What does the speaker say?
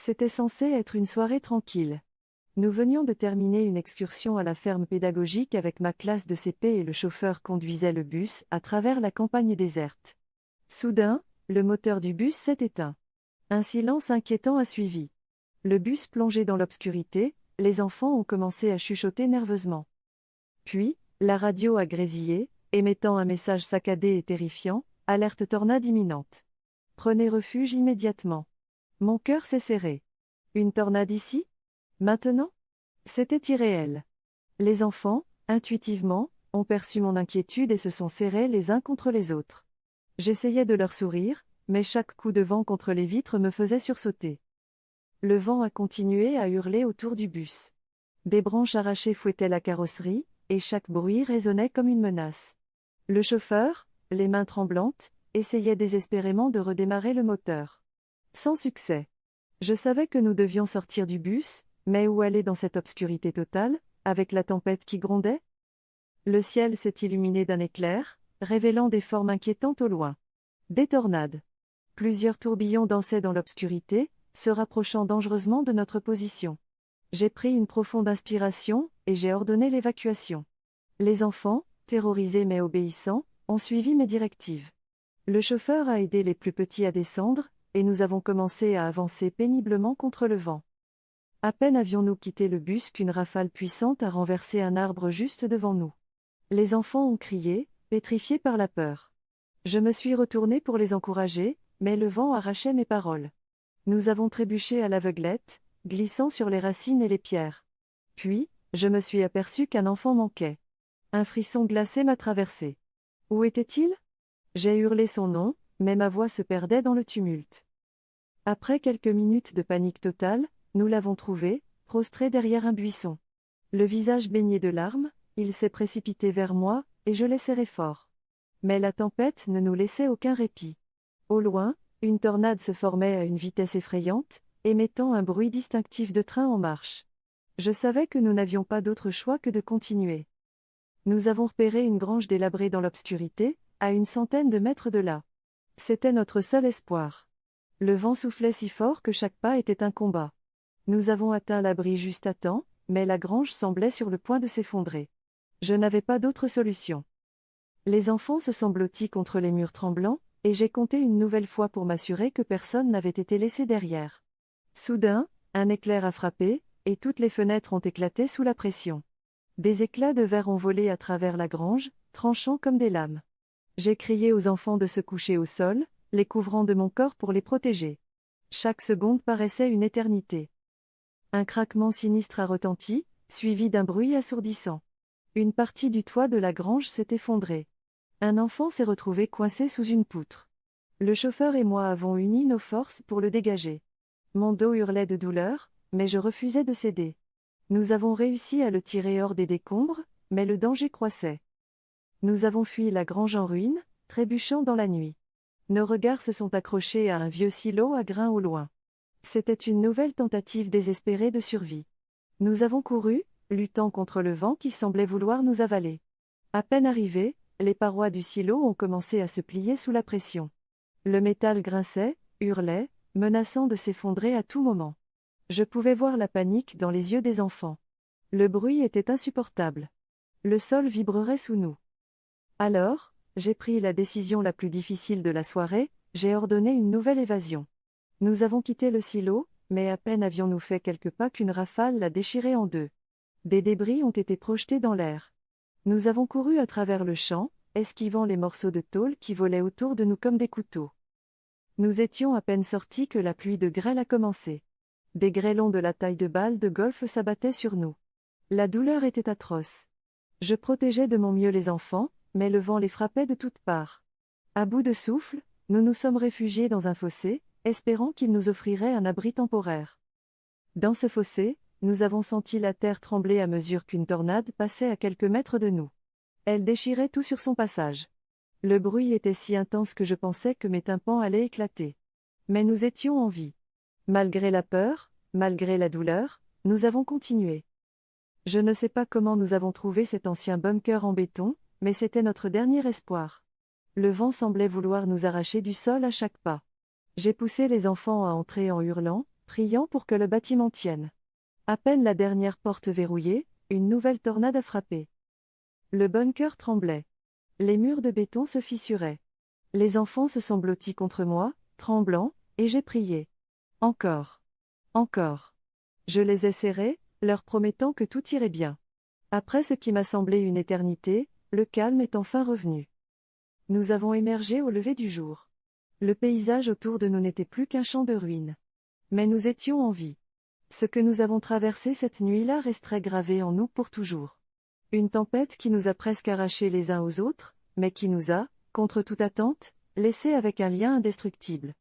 C'était censé être une soirée tranquille. Nous venions de terminer une excursion à la ferme pédagogique avec ma classe de CP et le chauffeur conduisait le bus à travers la campagne déserte. Soudain, le moteur du bus s'est éteint. Un silence inquiétant a suivi. Le bus plongeait dans l'obscurité, les enfants ont commencé à chuchoter nerveusement. Puis, la radio a grésillé, émettant un message saccadé et terrifiant, alerte tornade imminente. Prenez refuge immédiatement. Mon cœur s'est serré. Une tornade ici ? Maintenant ? C'était irréel. Les enfants, intuitivement, ont perçu mon inquiétude et se sont serrés les uns contre les autres. J'essayais de leur sourire, mais chaque coup de vent contre les vitres me faisait sursauter. Le vent a continué à hurler autour du bus. Des branches arrachées fouettaient la carrosserie, et chaque bruit résonnait comme une menace. Le chauffeur, les mains tremblantes, essayait désespérément de redémarrer le moteur. Sans succès. Je savais que nous devions sortir du bus, mais où aller dans cette obscurité totale, avec la tempête qui grondait ? Le ciel s'est illuminé d'un éclair, révélant des formes inquiétantes au loin. Des tornades. Plusieurs tourbillons dansaient dans l'obscurité, se rapprochant dangereusement de notre position. J'ai pris une profonde inspiration, et j'ai ordonné l'évacuation. Les enfants, terrorisés mais obéissants, ont suivi mes directives. Le chauffeur a aidé les plus petits à descendre, et nous avons commencé à avancer péniblement contre le vent. À peine avions-nous quitté le bus qu'une rafale puissante a renversé un arbre juste devant nous. Les enfants ont crié, pétrifiés par la peur. Je me suis retournée pour les encourager, mais le vent arrachait mes paroles. Nous avons trébuché à l'aveuglette, glissant sur les racines et les pierres. Puis, je me suis aperçue qu'un enfant manquait. Un frisson glacé m'a traversé. Où était-il ? J'ai hurlé son nom, mais ma voix se perdait dans le tumulte. Après quelques minutes de panique totale, nous l'avons trouvé, prostré derrière un buisson. Le visage baigné de larmes, il s'est précipité vers moi, et je l'ai serré fort. Mais la tempête ne nous laissait aucun répit. Au loin, une tornade se formait à une vitesse effrayante, émettant un bruit distinctif de train en marche. Je savais que nous n'avions pas d'autre choix que de continuer. Nous avons repéré une grange délabrée dans l'obscurité, à une centaine de mètres de là. C'était notre seul espoir. Le vent soufflait si fort que chaque pas était un combat. Nous avons atteint l'abri juste à temps, mais la grange semblait sur le point de s'effondrer. Je n'avais pas d'autre solution. Les enfants se sont blottis contre les murs tremblants, et j'ai compté une nouvelle fois pour m'assurer que personne n'avait été laissé derrière. Soudain, un éclair a frappé, et toutes les fenêtres ont éclaté sous la pression. Des éclats de verre ont volé à travers la grange, tranchant comme des lames. J'ai crié aux enfants de se coucher au sol, les couvrant de mon corps pour les protéger. Chaque seconde paraissait une éternité. Un craquement sinistre a retenti, suivi d'un bruit assourdissant. Une partie du toit de la grange s'est effondrée. Un enfant s'est retrouvé coincé sous une poutre. Le chauffeur et moi avons uni nos forces pour le dégager. Mon dos hurlait de douleur, mais je refusais de céder. Nous avons réussi à le tirer hors des décombres, mais le danger croissait. Nous avons fui la grange en ruine, trébuchant dans la nuit. Nos regards se sont accrochés à un vieux silo à grains au loin. C'était une nouvelle tentative désespérée de survie. Nous avons couru, luttant contre le vent qui semblait vouloir nous avaler. À peine arrivés, les parois du silo ont commencé à se plier sous la pression. Le métal grinçait, hurlait, menaçant de s'effondrer à tout moment. Je pouvais voir la panique dans les yeux des enfants. Le bruit était insupportable. Le sol vibrerait sous nous. Alors, j'ai pris la décision la plus difficile de la soirée, j'ai ordonné une nouvelle évasion. Nous avons quitté le silo, mais à peine avions-nous fait quelques pas qu'une rafale l'a déchiré en deux. Des débris ont été projetés dans l'air. Nous avons couru à travers le champ, esquivant les morceaux de tôle qui volaient autour de nous comme des couteaux. Nous étions à peine sortis que la pluie de grêle a commencé. Des grêlons de la taille de balles de golf s'abattaient sur nous. La douleur était atroce. Je protégeais de mon mieux les enfants, mais le vent les frappait de toutes parts. À bout de souffle, nous nous sommes réfugiés dans un fossé, espérant qu'il nous offrirait un abri temporaire. Dans ce fossé, nous avons senti la terre trembler à mesure qu'une tornade passait à quelques mètres de nous. Elle déchirait tout sur son passage. Le bruit était si intense que je pensais que mes tympans allaient éclater. Mais nous étions en vie. Malgré la peur, malgré la douleur, nous avons continué. Je ne sais pas comment nous avons trouvé cet ancien bunker en béton, mais c'était notre dernier espoir. Le vent semblait vouloir nous arracher du sol à chaque pas. J'ai poussé les enfants à entrer en hurlant, priant pour que le bâtiment tienne. À peine la dernière porte verrouillée, une nouvelle tornade a frappé. Le bunker tremblait. Les murs de béton se fissuraient. Les enfants se sont blottis contre moi, tremblants, et j'ai prié. Encore. Encore. Je les ai serrés, leur promettant que tout irait bien. Après ce qui m'a semblé une éternité, le calme est enfin revenu. Nous avons émergé au lever du jour. Le paysage autour de nous n'était plus qu'un champ de ruines. Mais nous étions en vie. Ce que nous avons traversé cette nuit-là resterait gravé en nous pour toujours. Une tempête qui nous a presque arrachés les uns aux autres, mais qui nous a, contre toute attente, laissés avec un lien indestructible.